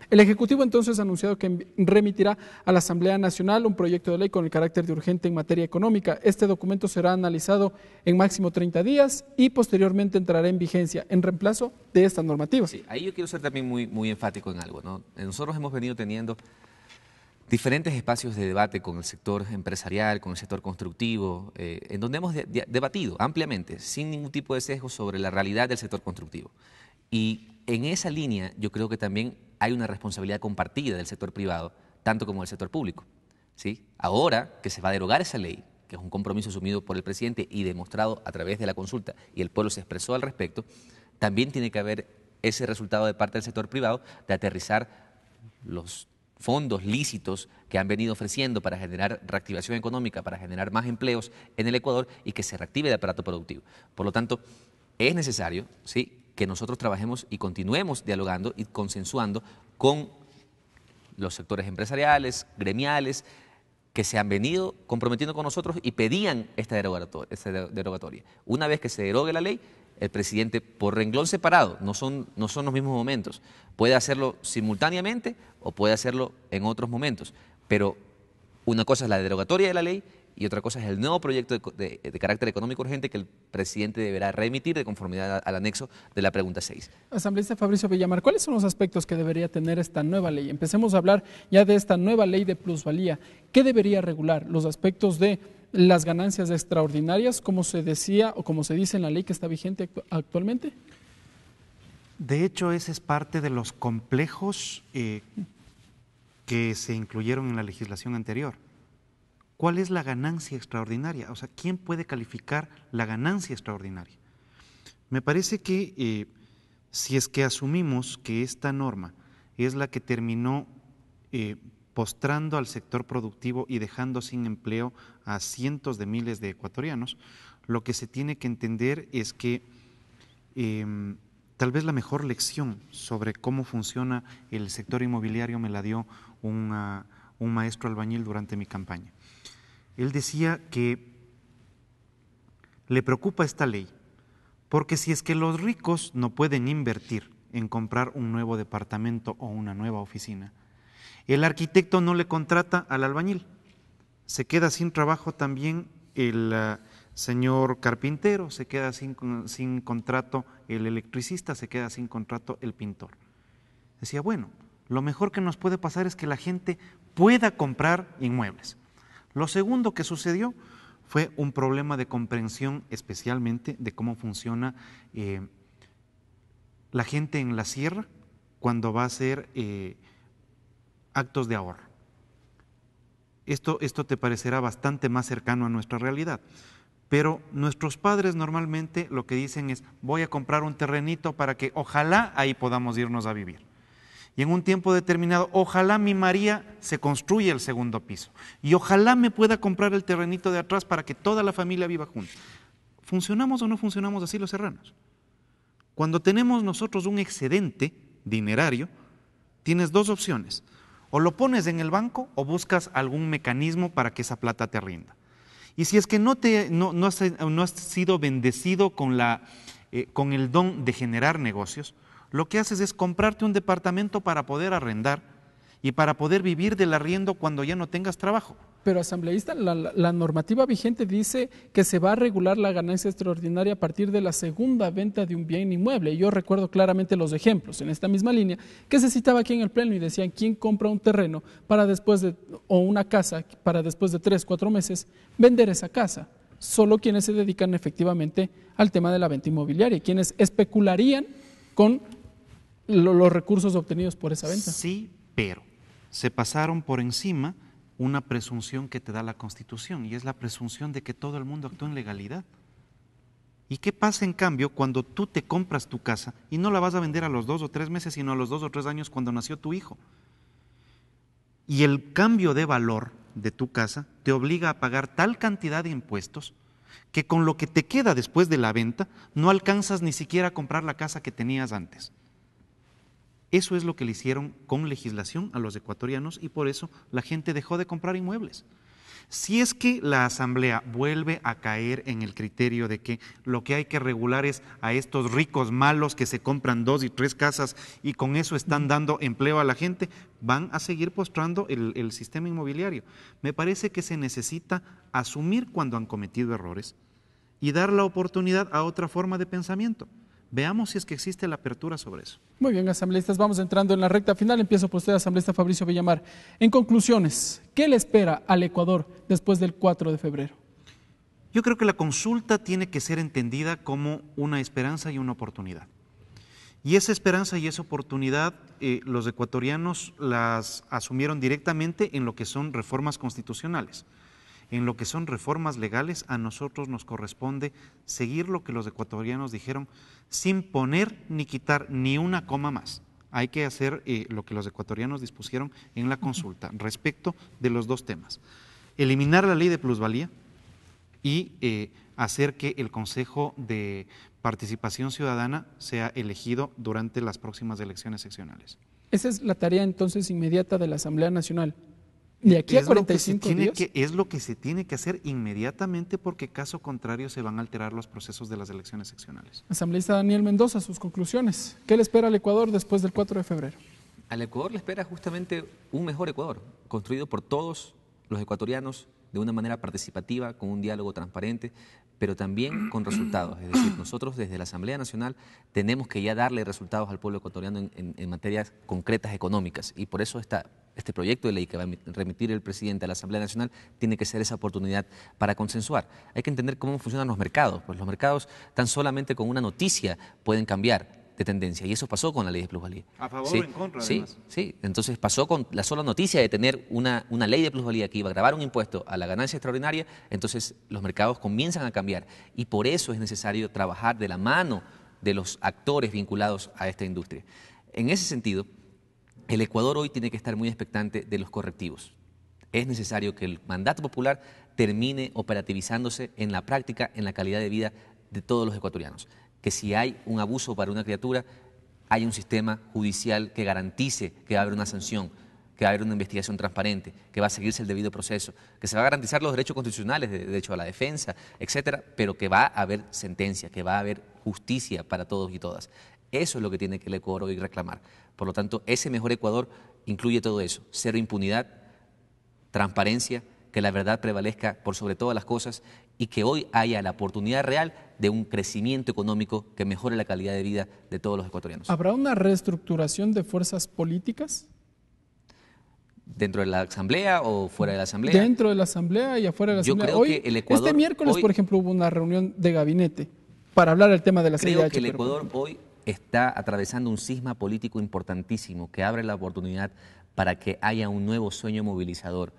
El Ejecutivo entonces ha anunciado que remitirá a la Asamblea Nacional un proyecto de ley con el carácter de urgente en materia económica. Este documento será analizado en máximo 30 días y posteriormente entrará en vigencia en reemplazo de esta normativa. Sí, ahí yo quiero ser también muy enfático en algo, ¿no? Nosotros hemos venido teniendo diferentes espacios de debate con el sector empresarial, con el sector constructivo, en donde hemos debatido ampliamente, sin ningún tipo de sesgo, sobre la realidad del sector constructivo. Y en esa línea yo creo que también hay una responsabilidad compartida del sector privado, tanto como del sector público, ¿sí? Ahora que se va a derogar esa ley, que es un compromiso asumido por el presidente y demostrado a través de la consulta, y el pueblo se expresó al respecto, también tiene que haber ese resultado de parte del sector privado de aterrizar los fondos lícitos que han venido ofreciendo para generar reactivación económica, para generar más empleos en el Ecuador y que se reactive el aparato productivo. Por lo tanto, es necesario, ¿sí?, que nosotros trabajemos y continuemos dialogando y consensuando con los sectores empresariales, gremiales, que se han venido comprometiendo con nosotros y pedían esta derogatoria. Una vez que se derogue la ley, el presidente, por renglón separado, no son los mismos momentos, puede hacerlo simultáneamente o puede hacerlo en otros momentos, pero una cosa es la derogatoria de la ley y otra cosa es el nuevo proyecto de carácter económico urgente que el presidente deberá remitir de conformidad al anexo de la pregunta 6. Asambleísta Fabricio Villamar, ¿cuáles son los aspectos que debería tener esta nueva ley? Empecemos a hablar ya de esta nueva ley de plusvalía. ¿Qué debería regular? Los aspectos de las ganancias extraordinarias, como se decía o como se dice en la ley que está vigente actualmente. De hecho, ese es parte de los complejos que se incluyeron en la legislación anterior. ¿Cuál es la ganancia extraordinaria? O sea, ¿quién puede calificar la ganancia extraordinaria? Me parece que si es que asumimos que esta norma es la que terminó postrando al sector productivo y dejando sin empleo a cientos de miles de ecuatorianos, lo que se tiene que entender es que tal vez la mejor lección sobre cómo funciona el sector inmobiliario me la dio un maestro albañil durante mi campaña. Él decía que le preocupa esta ley porque si es que los ricos no pueden invertir en comprar un nuevo departamento o una nueva oficina, El arquitecto no le contrata al albañil. Se queda sin trabajo también el señor carpintero, se queda sin contrato el electricista, se queda sin contrato el pintor. Decía, bueno, lo mejor que nos puede pasar es que la gente pueda comprar inmuebles. Lo segundo que sucedió fue un problema de comprensión, especialmente de cómo funciona la gente en la sierra cuando va a hacer actos de ahorro. Esto te parecerá bastante más cercano a nuestra realidad, pero nuestros padres normalmente lo que dicen es, voy a comprar un terrenito para que ojalá ahí podamos irnos a vivir. Y en un tiempo determinado, ojalá mi María se construya el segundo piso. Y ojalá me pueda comprar el terrenito de atrás para que toda la familia viva juntos. ¿Funcionamos o no funcionamos así los serranos? Cuando tenemos nosotros un excedente dinerario, tienes dos opciones. O lo pones en el banco o buscas algún mecanismo para que esa plata te rinda. Y si es que no has sido bendecido con el don de generar negocios, lo que haces es comprarte un departamento para poder arrendar y para poder vivir del arriendo cuando ya no tengas trabajo. Pero, asambleísta, la normativa vigente dice que se va a regular la ganancia extraordinaria a partir de la segunda venta de un bien inmueble. Yo recuerdo claramente los ejemplos en esta misma línea que se citaba aquí en el Pleno y decían, ¿quién compra un terreno o una casa para después de 3, 4 meses vender esa casa? Solo quienes se dedican efectivamente al tema de la venta inmobiliaria, quienes especularían con los recursos obtenidos por esa venta. Sí, pero se pasaron por encima una presunción que te da la Constitución, y es la presunción de que todo el mundo actúa en legalidad. ¿Y qué pasa en cambio cuando tú te compras tu casa y no la vas a vender a los 2 o 3 meses, sino a los 2 o 3 años cuando nació tu hijo? Y el cambio de valor de tu casa te obliga a pagar tal cantidad de impuestos que con lo que te queda después de la venta no alcanzas ni siquiera a comprar la casa que tenías antes. Eso es lo que le hicieron con legislación a los ecuatorianos y por eso la gente dejó de comprar inmuebles. Si es que la Asamblea vuelve a caer en el criterio de que lo que hay que regular es a estos ricos malos que se compran 2 y 3 casas y con eso están dando empleo a la gente, van a seguir postrando el sistema inmobiliario. Me parece que se necesita asumir cuando han cometido errores y dar la oportunidad a otra forma de pensamiento. Veamos si es que existe la apertura sobre eso. Muy bien, asambleístas, vamos entrando en la recta final. Empiezo por usted, asambleísta Fabricio Villamar. En conclusiones, ¿qué le espera al Ecuador después del 4 de febrero? Yo creo que la consulta tiene que ser entendida como una esperanza y una oportunidad. Y esa esperanza y esa oportunidad los ecuatorianos las asumieron directamente en lo que son reformas constitucionales. En lo que son reformas legales, a nosotros nos corresponde seguir lo que los ecuatorianos dijeron sin poner ni quitar ni una coma más. Hay que hacer lo que los ecuatorianos dispusieron en la consulta respecto de los dos temas. Eliminar la ley de plusvalía y hacer que el Consejo de Participación Ciudadana sea elegido durante las próximas elecciones seccionales. Esa es la tarea entonces inmediata de la Asamblea Nacional. De aquí a 45 días. Es lo que se tiene que hacer inmediatamente porque caso contrario se van a alterar los procesos de las elecciones seccionales. Asambleísta Daniel Mendoza, sus conclusiones. ¿Qué le espera al Ecuador después del 4 de febrero? Al Ecuador le espera justamente un mejor Ecuador, construido por todos los ecuatorianos de una manera participativa, con un diálogo transparente, pero también con resultados. Es decir, nosotros desde la Asamblea Nacional tenemos que ya darle resultados al pueblo ecuatoriano en materias concretas económicas y por eso este proyecto de ley que va a remitir el presidente a la Asamblea Nacional tiene que ser esa oportunidad para consensuar. Hay que entender cómo funcionan los mercados, pues los mercados tan solamente con una noticia pueden cambiar de tendencia y eso pasó con la ley de plusvalía. ¿A favor ¿Sí? o en contra? Sí, Además. sí, entonces pasó con la sola noticia de tener una ley de plusvalía que iba a gravar un impuesto a la ganancia extraordinaria, entonces los mercados comienzan a cambiar y por eso es necesario trabajar de la mano de los actores vinculados a esta industria. En ese sentido, el Ecuador hoy tiene que estar muy expectante de los correctivos. Es necesario que el mandato popular termine operativizándose en la práctica, en la calidad de vida de todos los ecuatorianos. Que si hay un abuso para una criatura, hay un sistema judicial que garantice que va a haber una sanción, que va a haber una investigación transparente, que va a seguirse el debido proceso, que se va a garantizar los derechos constitucionales, de derecho a la defensa, etcétera, pero que va a haber sentencia, que va a haber justicia para todos y todas. Eso es lo que tiene que el Ecuador hoy reclamar. Por lo tanto, ese mejor Ecuador incluye todo eso: cero impunidad, transparencia, que la verdad prevalezca por sobre todas las cosas y que hoy haya la oportunidad real de un crecimiento económico que mejore la calidad de vida de todos los ecuatorianos. ¿Habrá una reestructuración de fuerzas políticas? ¿Dentro de la Asamblea o fuera de la Asamblea? Dentro de la Asamblea y afuera de la Asamblea. Yo creo que el Ecuador este miércoles, por ejemplo, hubo una reunión de gabinete para hablar del tema de la CIDH. Creo que el Ecuador hoy está atravesando un cisma político importantísimo que abre la oportunidad para que haya un nuevo sueño movilizador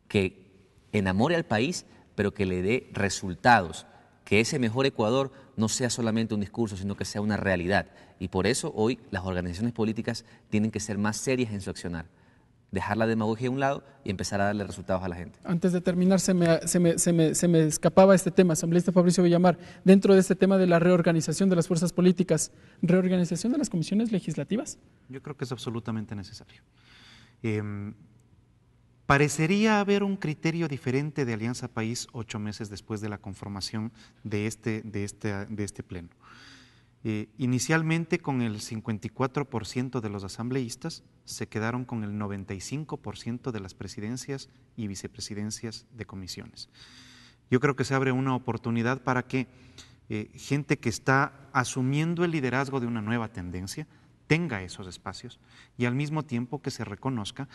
que enamore al país, pero que le dé resultados, que ese mejor Ecuador no sea solamente un discurso, sino que sea una realidad. Y por eso hoy las organizaciones políticas tienen que ser más serias en su accionar, dejar la demagogia a un lado y empezar a darle resultados a la gente. Antes de terminar, se me escapaba este tema, asambleísta Fabricio Villamar, dentro de este tema de la reorganización de las fuerzas políticas, ¿reorganización de las comisiones legislativas? Yo creo que es absolutamente necesario. Parecería haber un criterio diferente de Alianza País 8 meses después de la conformación de este pleno. Inicialmente, con el 54% de los asambleístas, se quedaron con el 95% de las presidencias y vicepresidencias de comisiones. Yo creo que se abre una oportunidad para que gente que está asumiendo el liderazgo de una nueva tendencia tenga esos espacios y al mismo tiempo que se reconozca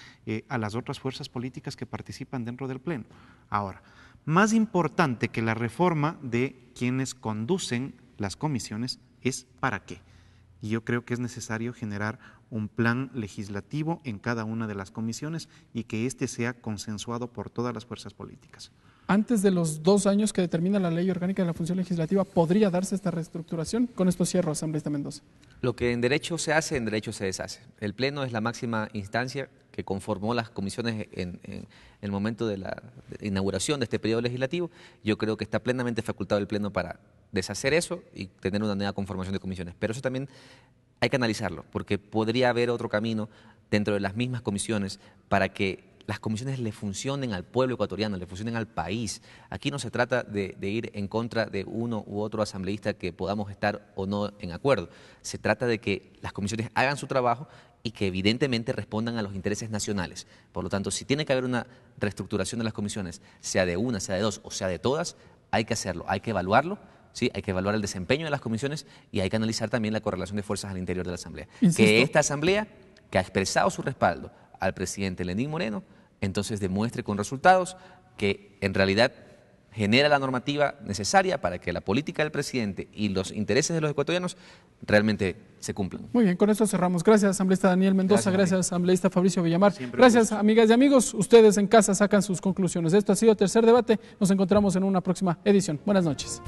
a las otras fuerzas políticas que participan dentro del Pleno. Ahora, más importante que la reforma de quienes conducen las comisiones es para qué. Y yo creo que es necesario generar un plan legislativo en cada una de las comisiones y que éste sea consensuado por todas las fuerzas políticas. Antes de los 2 años que determina la Ley Orgánica de la Función Legislativa, ¿podría darse esta reestructuración? Con esto cierro, asambleísta Mendoza. Lo que en derecho se hace, en derecho se deshace. El Pleno es la máxima instancia que conformó las comisiones en el momento de la inauguración de este periodo legislativo. Yo creo que está plenamente facultado el Pleno para deshacer eso y tener una nueva conformación de comisiones. Pero eso también hay que analizarlo, porque podría haber otro camino dentro de las mismas comisiones para que las comisiones le funcionen al pueblo ecuatoriano, le funcionen al país. Aquí no se trata de ir en contra de uno u otro asambleísta que podamos estar o no en acuerdo. Se trata de que las comisiones hagan su trabajo y que evidentemente respondan a los intereses nacionales. Por lo tanto, si tiene que haber una reestructuración de las comisiones, sea de una, sea de dos o sea de todas, hay que hacerlo, hay que evaluarlo. Sí, hay que evaluar el desempeño de las comisiones y hay que analizar también la correlación de fuerzas al interior de la Asamblea. Insisto. Que esta Asamblea, que ha expresado su respaldo al presidente Lenín Moreno, entonces demuestre con resultados que en realidad genera la normativa necesaria para que la política del presidente y los intereses de los ecuatorianos realmente se cumplan. Muy bien, con esto cerramos. Gracias, asambleísta Daniel Mendoza. Gracias, asambleísta Fabricio Villamar. Gracias, amigas y amigos. Ustedes en casa sacan sus conclusiones. Esto ha sido Tercer Debate. Nos encontramos en una próxima edición. Buenas noches.